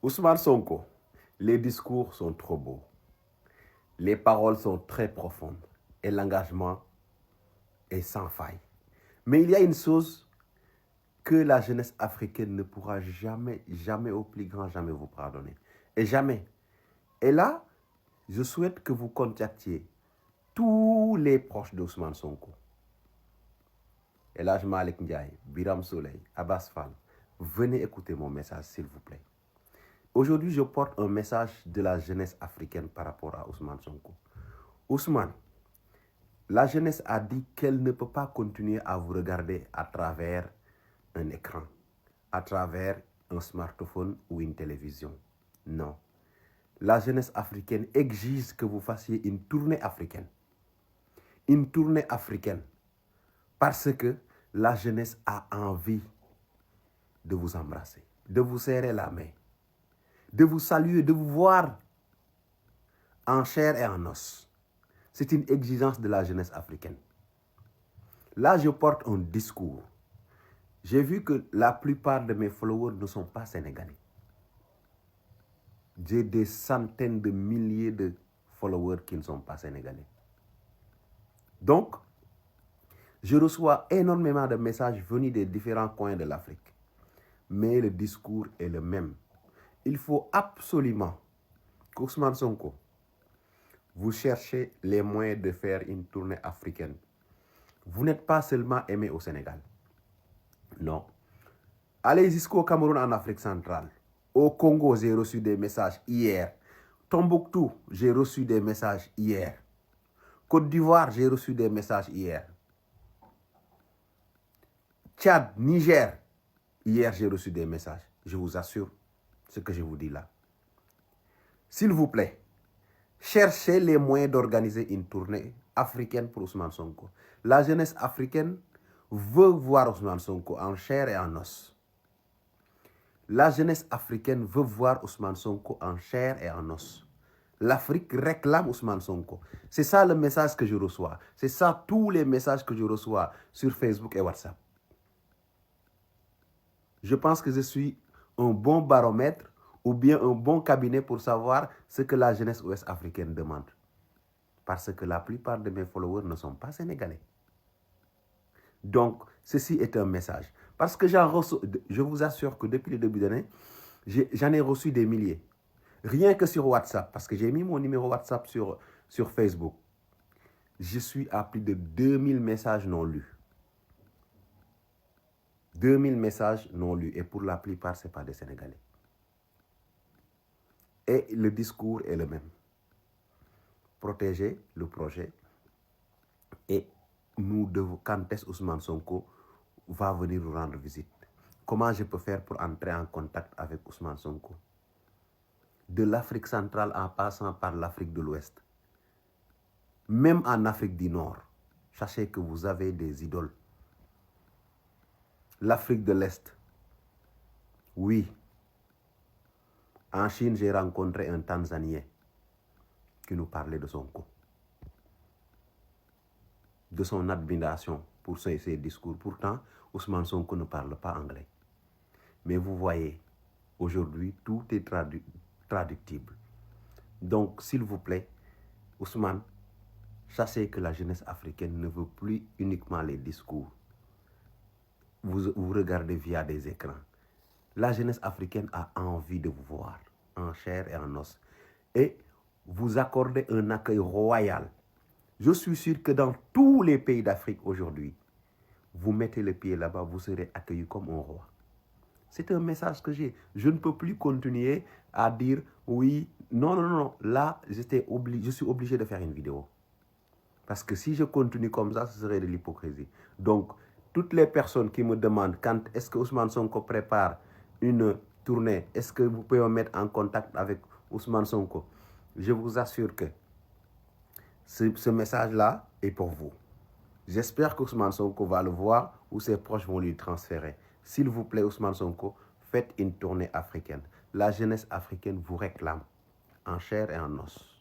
Ousmane Sonko, les discours sont trop beaux, les paroles sont très profondes et l'engagement est sans faille. Mais il y a une chose que la jeunesse africaine ne pourra jamais, jamais au plus grand jamais vous pardonner. Et jamais. Et là, je souhaite que vous contactiez tous les proches d'Ousmane Sonko. Elhadji Malick Ndiaye, Birame Souleye, Abass Fall, venez écouter mon message s'il vous plaît. Aujourd'hui, je porte un message de la jeunesse africaine par rapport à Ousmane Sonko. Ousmane, la jeunesse a dit qu'elle ne peut pas continuer à vous regarder à travers un écran, à travers un smartphone ou une télévision. Non. La jeunesse africaine exige que vous fassiez une tournée africaine. Une tournée africaine. Parce que la jeunesse a envie de vous embrasser, de vous serrer la main, de vous saluer, de vous voir en chair et en os. C'est une exigence de la jeunesse africaine. Là, je porte un discours. J'ai vu que la plupart de mes followers ne sont pas sénégalais. J'ai des centaines de milliers de followers qui ne sont pas sénégalais. Donc, je reçois énormément de messages venus des différents coins de l'Afrique. Mais le discours est le même. Il faut absolument qu'Ousmane Sonko, vous cherchez les moyens de faire une tournée africaine. Vous n'êtes pas seulement aimé au Sénégal. Non. Allez jusqu'au Cameroun en Afrique centrale. Au Congo, j'ai reçu des messages hier. Tombouctou, j'ai reçu des messages hier. Côte d'Ivoire, j'ai reçu des messages hier. Tchad, Niger, hier j'ai reçu des messages. Je vous assure ce que je vous dis là. S'il vous plaît, cherchez les moyens d'organiser une tournée africaine pour Ousmane Sonko. La jeunesse africaine veut voir Ousmane Sonko en chair et en os. La jeunesse africaine veut voir Ousmane Sonko en chair et en os. L'Afrique réclame Ousmane Sonko. C'est ça le message que je reçois. C'est ça tous les messages que je reçois sur Facebook et WhatsApp. Je pense que je suis un bon baromètre ou bien un bon cabinet pour savoir ce que la jeunesse ouest-africaine demande. Parce que la plupart de mes followers ne sont pas sénégalais. Donc, ceci est un message. Parce que je vous assure que depuis le début d'année, j'en ai reçu des milliers. Rien que sur WhatsApp, parce que j'ai mis mon numéro WhatsApp sur Facebook. Je suis à plus de 2000 messages non lus. 2000 messages non lus. Et pour la plupart, ce n'est pas des Sénégalais. Et le discours est le même. Protéger le projet. Et nous devons, quand est-ce Ousmane Sonko va venir nous rendre visite? Comment je peux faire pour entrer en contact avec Ousmane Sonko? De l'Afrique centrale en passant par l'Afrique de l'Ouest. Même en Afrique du Nord. Sachez que vous avez des idoles. L'Afrique de l'Est. Oui. En Chine, j'ai rencontré un Tanzanien qui nous parlait de Sonko. De son admiration pour ses discours. Pourtant, Ousmane Sonko ne parle pas anglais. Mais vous voyez, aujourd'hui, tout est traductible. Donc, s'il vous plaît, Ousmane, sachez que la jeunesse africaine ne veut plus uniquement les discours. Vous regardez via des écrans. La jeunesse africaine a envie de vous voir en chair et en os. Et vous accordez un accueil royal. Je suis sûr que dans tous les pays d'Afrique aujourd'hui, vous mettez le pied là-bas, vous serez accueillis comme un roi. C'est un message que j'ai. Je ne peux plus continuer à dire oui, non. Là, je suis obligé de faire une vidéo. Parce que si je continue comme ça, ce serait de l'hypocrisie. Donc, toutes les personnes qui me demandent quand est-ce que Ousmane Sonko prépare une tournée, est-ce que vous pouvez me mettre en contact avec Ousmane Sonko? Je vous assure que ce message-là est pour vous. J'espère qu'Ousmane Sonko va le voir ou ses proches vont lui transférer. S'il vous plaît, Ousmane Sonko, faites une tournée africaine. La jeunesse africaine vous réclame en chair et en os.